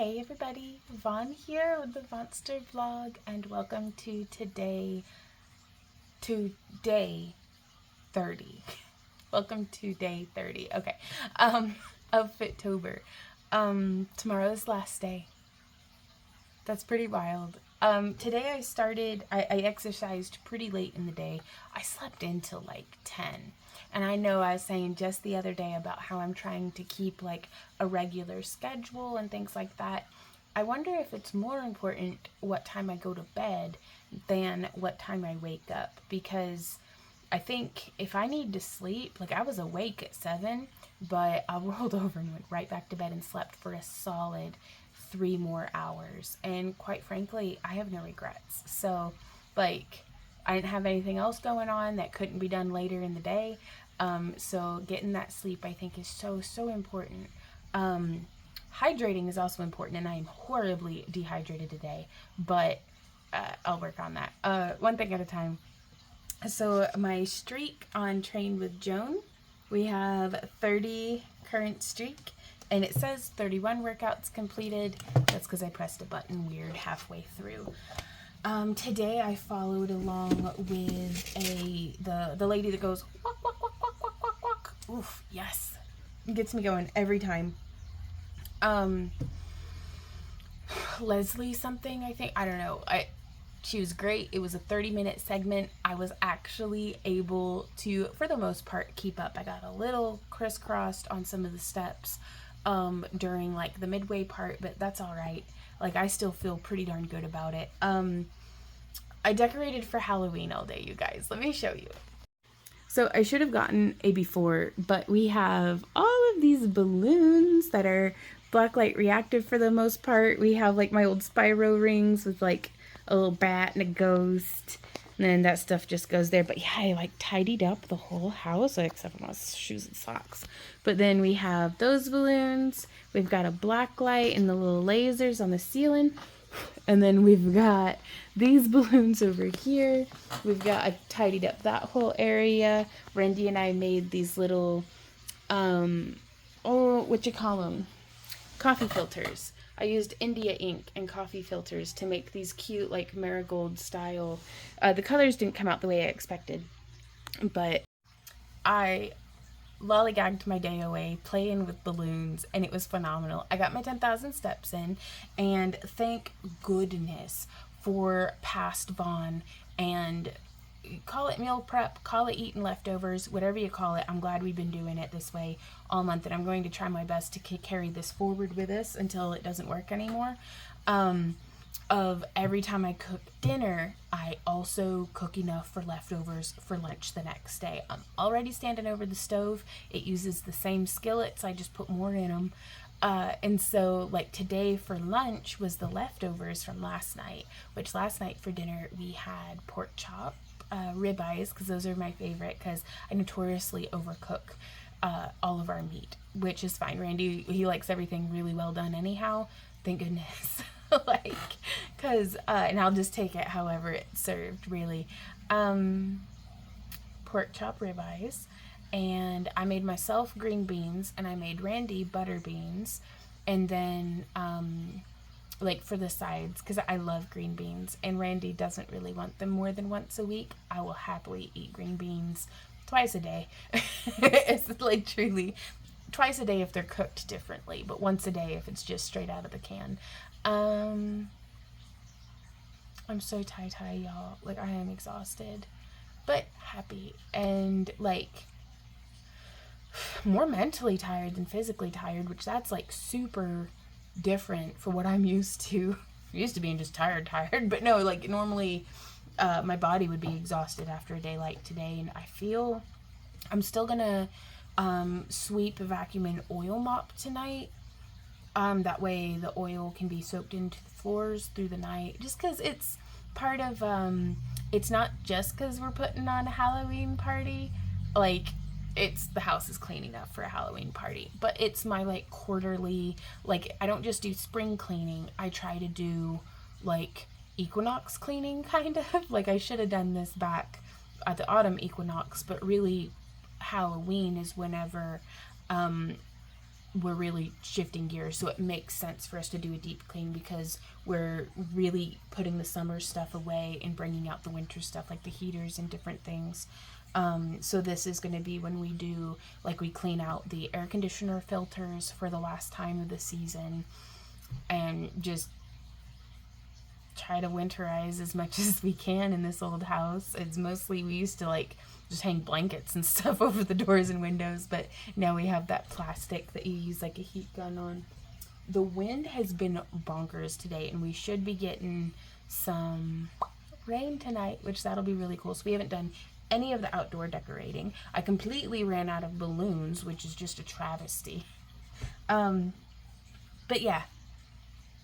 Hey everybody, Vaughn here with the Vonster vlog, and welcome to day 30. Welcome to day 30, okay, of Fit-Tober. Tomorrow's last day. That's pretty wild. Today I exercised pretty late in the day. I slept until like 10. And I know I was saying just the other day about how I'm trying to keep like a regular schedule and things like that. I wonder if it's more important what time I go to bed than what time I wake up, because I think if I need to sleep, like I was awake at 7, but I rolled over and went right back to bed and slept for a solid 3 more hours. And quite frankly, I have no regrets. So, like, I didn't have anything else going on that couldn't be done later in the day. So getting that sleep, I think, is so important. Hydrating is also important, and I am horribly dehydrated today, but I'll work on that. One thing at a time. So my streak on Train with Joan, we have 30 current streak, and it says 31 workouts completed. That's because I pressed a button weird halfway through. Today I followed along with the lady that goes walk walk walk walk walk walk walk. Oof, yes, it gets me going every time. Leslie something, I think, I don't know. She was great. It was a 30-minute segment. I was actually able to, for the most part, keep up. I got a little crisscrossed on some of the steps during like the midway part, but that's all right. Like, I still feel pretty darn good about it. I decorated for Halloween all day, you guys. Let me show you. So I should have gotten a before, but we have all of these balloons that are blacklight reactive for the most part. We have like my old Spyro rings with like a little bat and a ghost, and then that stuff just goes there. But yeah, I like tidied up the whole house except for my shoes and socks. But then we have those balloons. We've got a black light and the little lasers on the ceiling. And then we've got these balloons over here. I tidied up that whole area. Randy and I made these little, what you call them? Coffee filters. I used India ink and coffee filters to make these cute, like, marigold style. The colors didn't come out the way I expected, but I lollygagged my day away playing with balloons, and it was phenomenal. I got my 10,000 steps in, and thank goodness for past Vaughn, and call it meal prep, call it eating leftovers, whatever you call it. I'm glad we've been doing it this way all month, and I'm going to try my best to carry this forward with us until it doesn't work anymore. Of every time I cook dinner, I also cook enough for leftovers for lunch the next day. I'm already standing over the stove. It uses the same skillets. I just put more in them. And so like today for lunch was the leftovers from last night, which last night for dinner we had pork chop, ribeyes, because those are my favorite, because I notoriously overcook all of our meat, which is fine. Randy, he likes everything really well done anyhow. Thank goodness. Like, because and I'll just take it however it's served, really. Pork chop ribeyes, and I made myself green beans, and I made Randy butter beans, and then like for the sides, because I love green beans and Randy doesn't really want them more than once a week. I will happily eat green beans twice a day. It's like truly twice a day if they're cooked differently, but once a day if it's just straight out of the can. I'm so tie-tie, y'all. Like, I am exhausted, but happy, and like more mentally tired than physically tired, which that's like super different for what I'm used to. I'm used to being just tired, but no, like normally my body would be exhausted after a day like today, and I feel I'm still gonna sweep, vacuum, and oil mop tonight. That way the oil can be soaked into the floors through the night, just because it's part of, it's not just because we're putting on a Halloween party, like, it's the house is cleaning up for a Halloween party, but it's my, like, quarterly, like, I don't just do spring cleaning, I try to do, like, equinox cleaning, kind of, like, I should have done this back at the autumn equinox, but really, Halloween is whenever, we're really shifting gears, so it makes sense for us to do a deep clean because we're really putting the summer stuff away and bringing out the winter stuff like the heaters and different things. So this is going to be when we do, like, we clean out the air conditioner filters for the last time of the season and just try to winterize as much as we can in this old house. It's mostly, we used to like just hang blankets and stuff over the doors and windows, but now we have that plastic that you use like a heat gun on. The wind has been bonkers today, and we should be getting some rain tonight, which that'll be really cool. So we haven't done any of the outdoor decorating. I completely ran out of balloons, which is just a travesty. But yeah,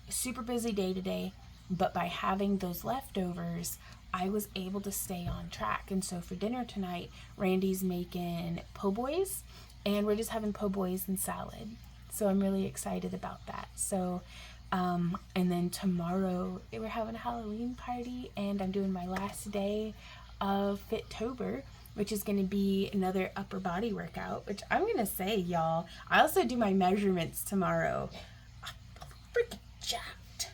super busy day today, but by having those leftovers, I was able to stay on track. And so for dinner tonight, Randy's making po' boys, and we're just having po' boys and salad. So I'm really excited about that. So, and then tomorrow we're having a Halloween party, and I'm doing my last day of Fit-Tober, which is going to be another upper body workout, which I'm going to say, y'all, I also do my measurements tomorrow. I'm freaking jacked.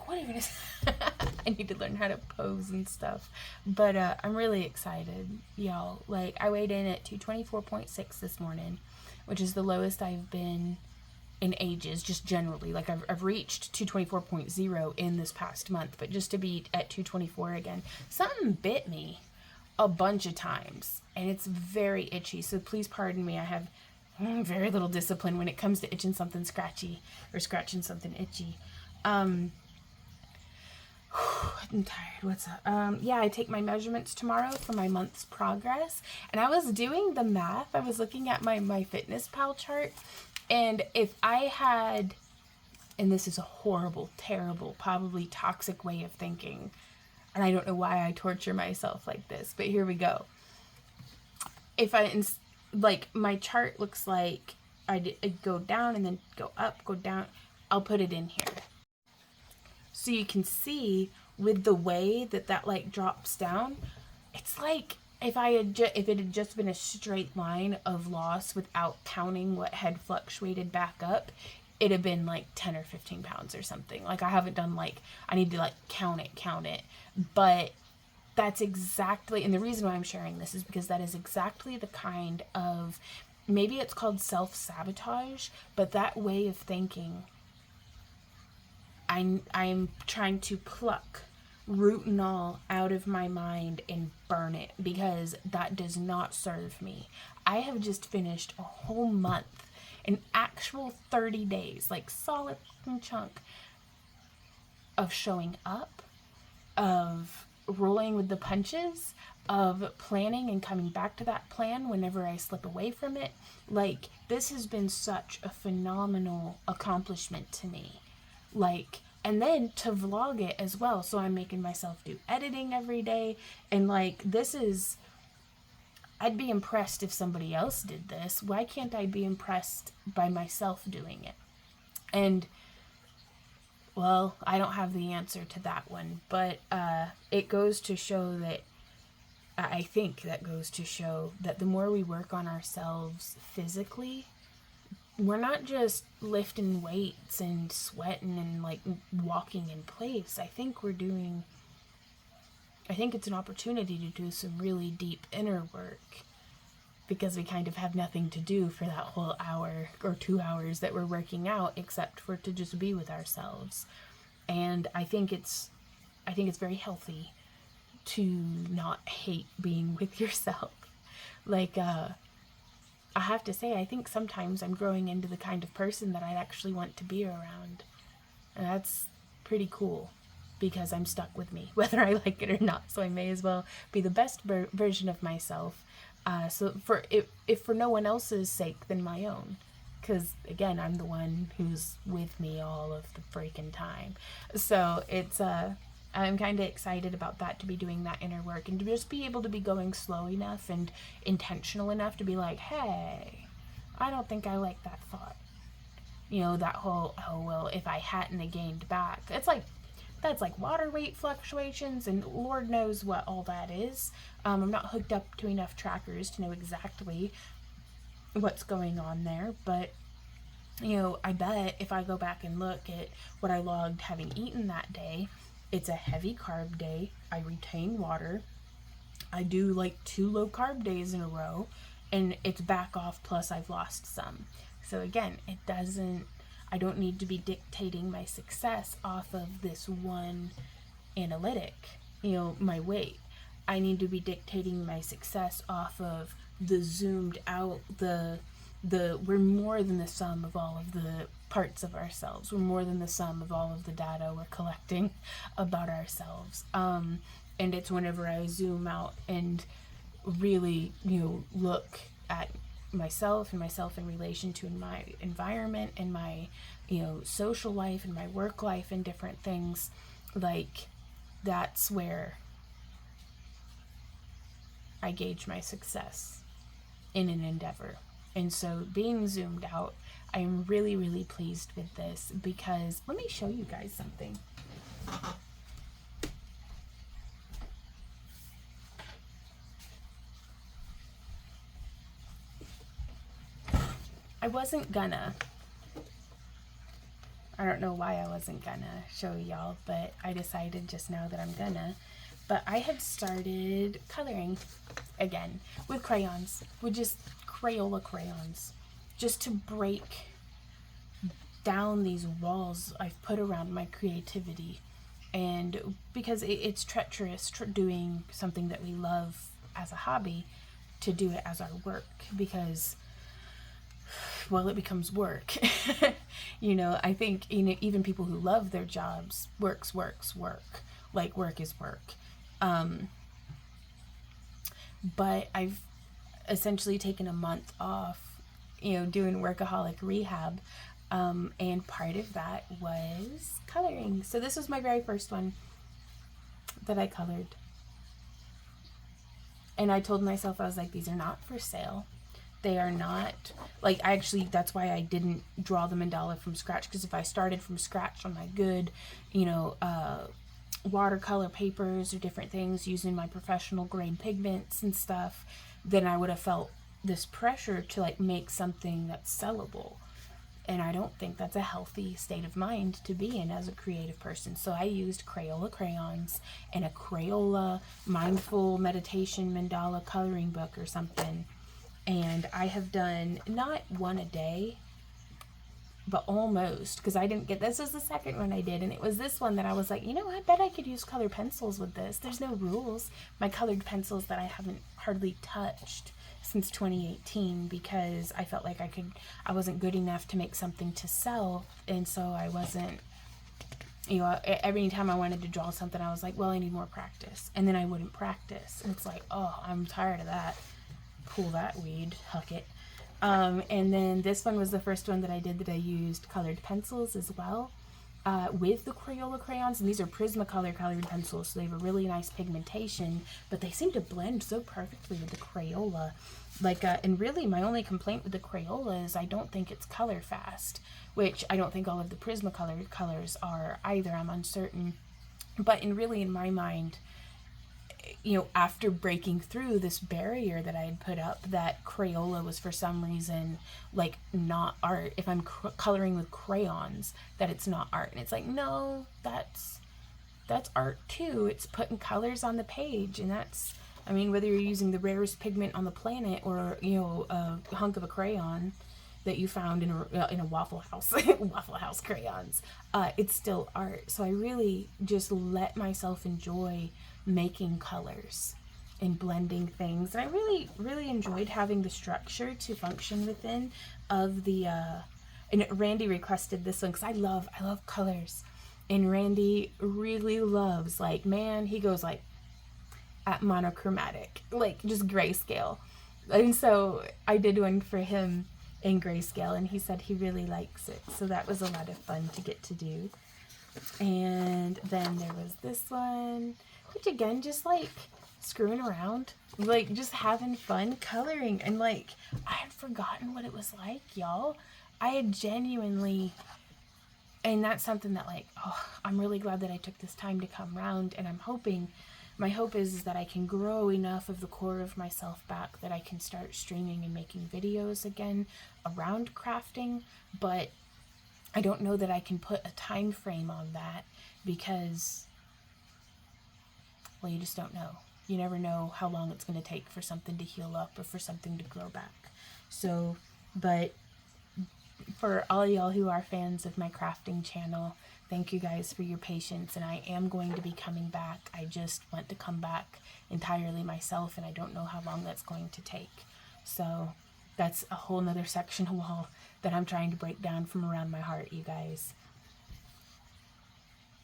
What even is I need to learn how to pose and stuff, but I'm really excited, y'all. Like, I weighed in at 224.6 this morning, which is the lowest I've been in ages, just generally. Like, I've reached 224.0 in this past month, but just to be at 224 again, something bit me a bunch of times, and it's very itchy, so please pardon me. I have very little discipline when it comes to itching something scratchy or scratching something itchy. I'm tired. What's up? Yeah, I take my measurements tomorrow for my month's progress, and I was doing the math. I was looking at my MyFitnessPal chart, and if I had, and this is a horrible, terrible, probably toxic way of thinking, and I don't know why I torture myself like this, but here we go. If like, my chart looks like I'd go down and then go up, go down. I'll put it in here. So you can see with the way that like drops down, it's like if it had just been a straight line of loss without counting what had fluctuated back up, it'd have been like 10 or 15 pounds or something. Like, I haven't done, like, I need to like count it, but that's exactly, and the reason why I'm sharing this is because that is exactly the kind of, maybe it's called self-sabotage, but that way of thinking, I'm trying to pluck, root and all, out of my mind and burn it, because that does not serve me. I have just finished a whole month, an actual 30 days, like solid chunk of showing up, of rolling with the punches, of planning and coming back to that plan whenever I slip away from it. Like, this has been such a phenomenal accomplishment to me. Like, and then to vlog it as well. So I'm making myself do editing every day. And like, this is, I'd be impressed if somebody else did this. Why can't I be impressed by myself doing it? And, well, I don't have the answer to that one, but it goes to show that, I think that goes to show that the more we work on ourselves physically, we're not just lifting weights and sweating and like walking in place. I think it's an opportunity to do some really deep inner work, because we kind of have nothing to do for that whole hour or 2 hours that we're working out, except for to just be with ourselves. And I think it's very healthy to not hate being with yourself. Like, I have to say, I think sometimes I'm growing into the kind of person that I'd actually want to be around. And that's pretty cool, because I'm stuck with me, whether I like it or not. So I may as well be the best version of myself. So if for no one else's sake than my own. Because, again, I'm the one who's with me all of the freaking time. So it's, I'm kind of excited about that, to be doing that inner work and to just be able to be going slow enough and intentional enough to be like, hey, I don't think I like that thought. You know, that whole, oh, well, if I hadn't gained back. It's like, that's like water weight fluctuations, and Lord knows what all that is. I'm not hooked up to enough trackers to know exactly what's going on there, but you know, I bet if I go back and look at what I logged having eaten that day, it's a heavy carb day. I retain water. I do like 2 low carb days in a row, and it's back off, plus I've lost some. So again, I don't need to be dictating my success off of this one analytic, you know, my weight. I need to be dictating my success off of the zoomed out, we're more than the sum of all of the parts of ourselves. We're more than the sum of all of the data we're collecting about ourselves. And it's whenever I zoom out and really, you know, look at myself and myself in relation to my environment and my, you know, social life and my work life and different things, like, that's where I gauge my success in an endeavor. And so being zoomed out, I am really, really pleased with this, because let me show you guys something. I don't know why I wasn't gonna show y'all, but I decided just now that I'm gonna. But I had started coloring again with crayons, with just Crayola crayons, just to break down these walls I've put around my creativity. And because it's treacherous doing something that we love as a hobby, to do it as our work, because, well, it becomes work. You know, I think, you know, even people who love their jobs, work. Like, work is work. But I've essentially taken a month off, you know, doing workaholic rehab. And part of that was coloring. So this was my very first one that I colored. And I told myself, I was like, these are not for sale. They are not, like, that's why I didn't draw the mandala from scratch, because if I started from scratch on my good, you know, watercolor papers or different things using my professional grade pigments and stuff, then I would have felt this pressure to, like, make something that's sellable. And I don't think that's a healthy state of mind to be in as a creative person. So I used Crayola crayons and a Crayola mindful meditation mandala coloring book or something. And I have done not one a day, but almost, because this was the second one I did, and it was this one that I was like, you know, I bet I could use colored pencils with this. There's no rules. My colored pencils that I haven't hardly touched since 2018, because I felt like I wasn't good enough to make something to sell, and so I wasn't, you know, every time I wanted to draw something, I was like, well, I need more practice, and then I wouldn't practice, and it's like, oh, I'm tired of that. Pull that weed, huck it. And then this one was the first one that I did that I used colored pencils as well, with the Crayola crayons, and these are Prismacolor colored pencils, so they have a really nice pigmentation, but they seem to blend so perfectly with the Crayola. Like, and really my only complaint with the Crayola is I don't think it's color fast, which I don't think all of the Prismacolor colors are either. I'm uncertain, but in my mind, you know, after breaking through this barrier that I had put up, that Crayola was for some reason, like, not art. If I'm coloring with crayons, that it's not art. And it's like, no, that's art too. It's putting colors on the page, and that's, I mean, whether you're using the rarest pigment on the planet or, you know, a hunk of a crayon that you found in a Waffle House, Waffle House crayons, it's still art. So I really just let myself enjoy making colors and blending things. And I really, really enjoyed having the structure to function within of the, and Randy requested this one because I love colors. And Randy really loves, like, man, he goes like at monochromatic, like just grayscale. And so I did one for him in grayscale, and he said he really likes it. So that was a lot of fun to get to do. And then there was this one, which again, just like screwing around, like just having fun coloring. And like, I had forgotten what it was like, y'all. I had genuinely, and that's something that, like, oh, I'm really glad that I took this time to come around, and I'm hoping my hope is that I can grow enough of the core of myself back that I can start streaming and making videos again around crafting, but I don't know that I can put a time frame on that because, well, you just don't know. You never know how long it's going to take for something to heal up or for something to grow back. So, but for all y'all who are fans of my crafting channel, thank you guys for your patience, and I am going to be coming back. I just want to come back entirely myself, and I don't know how long that's going to take. So that's a whole nother section of wall that I'm trying to break down from around my heart, you guys.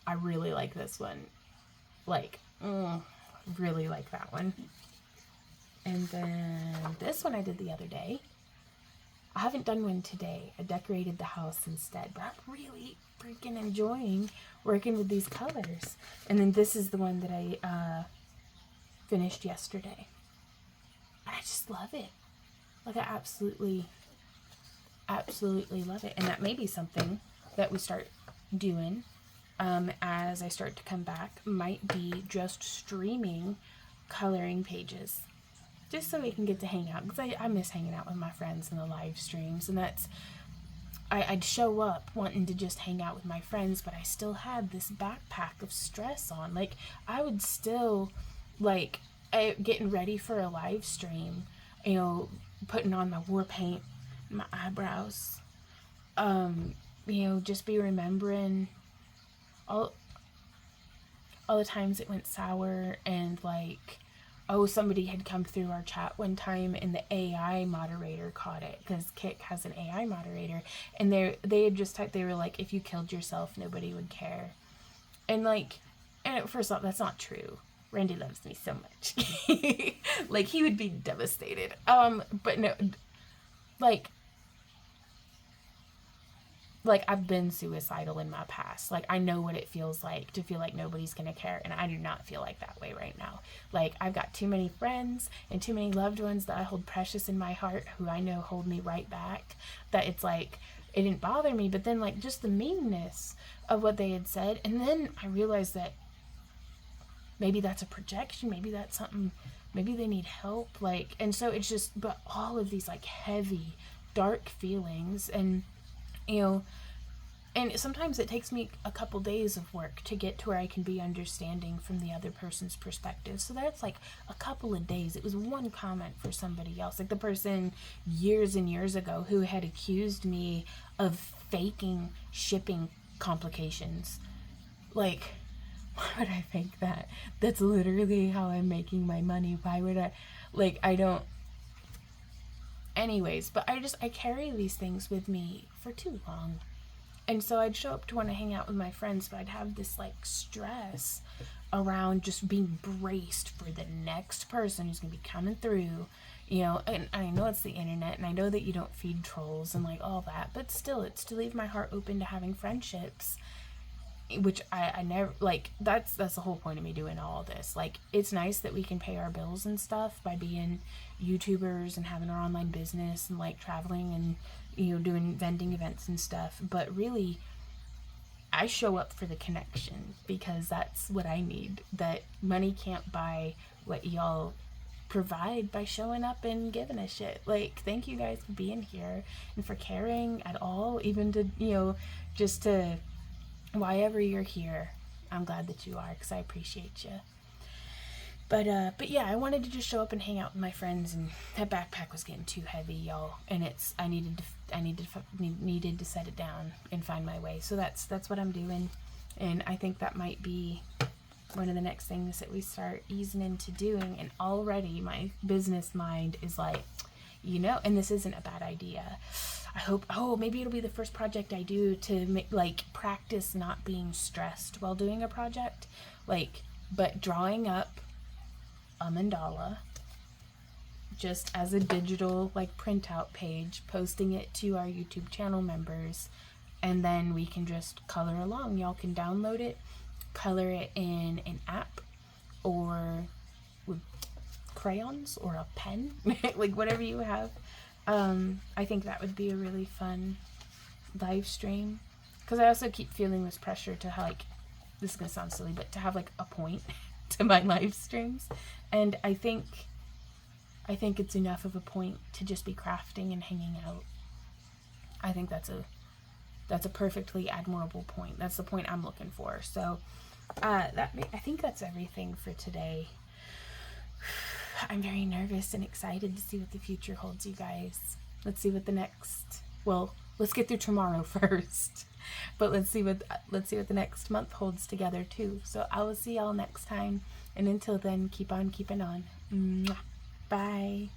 I really like this one. Like, really like that one. And then this one I did the other day. I haven't done one today. I decorated the house instead, but I'm really freaking enjoying working with these colors. And then this is the one that I finished yesterday. And I just love it. Like, I absolutely love it. And that may be something that we start doing as I start to come back, might be just streaming coloring pages, just so we can get to hang out, because I miss hanging out with my friends in the live streams. And that's, I'd show up wanting to just hang out with my friends, but I still had this backpack of stress on. Like, I would still, like, getting ready for a live stream, you know, putting on my war paint, my eyebrows, you know, just be remembering all the times it went sour, and like, oh, somebody had come through our chat one time and the AI moderator caught it, because Kik has an AI moderator, and they had just typed, they were like, if you killed yourself, nobody would care. And like, and first off, that's not true. Randy loves me so much. Like, he would be devastated. But no, like I've been suicidal in my past. Like, I know what it feels like to feel like nobody's gonna care, and I do not feel like that way right now. Like, I've got too many friends and too many loved ones that I hold precious in my heart, who I know hold me right back, that it's like, it didn't bother me. But then, like, just the meanness of what they had said, and then I realized that maybe that's a projection, maybe that's something, maybe they need help, like, and so it's just, but all of these like heavy, dark feelings. And you know, and sometimes it takes me a couple days of work to get to where I can be understanding from the other person's perspective. So that's like a couple of days. It was one comment for somebody else, like the person years and years ago who had accused me of faking shipping complications. Like, why would I fake that? That's literally how I'm making my money. Why would I? Like, I don't. Anyways, but I carry these things with me for too long. And so I'd show up to want to hang out with my friends, but I'd have this like stress around just being braced for the next person who's going to be coming through, you know. And I know it's the internet, and I know that you don't feed trolls and like all that, but still, it's to leave my heart open to having friendships, which I never, like, that's the whole point of me doing all this. Like, it's nice that we can pay our bills and stuff by being YouTubers and having our online business and like traveling and, you know, doing vending events and stuff, but really I show up for the connection, because that's what I need. That money can't buy what y'all provide by showing up and giving a shit. Like, thank you guys for being here and for caring at all, even to, you know, just to, why ever you're here. I'm glad that you are, because I appreciate you. But yeah, I wanted to just show up and hang out with my friends, and that backpack was getting too heavy, y'all. And I needed to set it down and find my way. So that's what I'm doing, and I think that might be one of the next things that we start easing into doing. And already my business mind is like, you know, and this isn't a bad idea. I hope, maybe it'll be the first project I do to make, like, practice not being stressed while doing a project. Like, but drawing up a mandala just as a digital, like, printout page, posting it to our YouTube channel members, and then we can just color along. Y'all can download it, color it in an app, or with crayons or a pen, like whatever you have. I think that would be a really fun live stream, because I also keep feeling this pressure to, like, this is gonna sound silly, but to have like a point to my live streams. And I think it's enough of a point to just be crafting and hanging out. I think that's a perfectly admirable point. That's the point I'm looking for. So I think that's everything for today. I'm very nervous and excited to see what the future holds, you guys. Let's see what let's get through tomorrow first. But let's see what the next month holds together too. So I will see y'all next time. And until then, keep on keeping on. Mwah. Bye.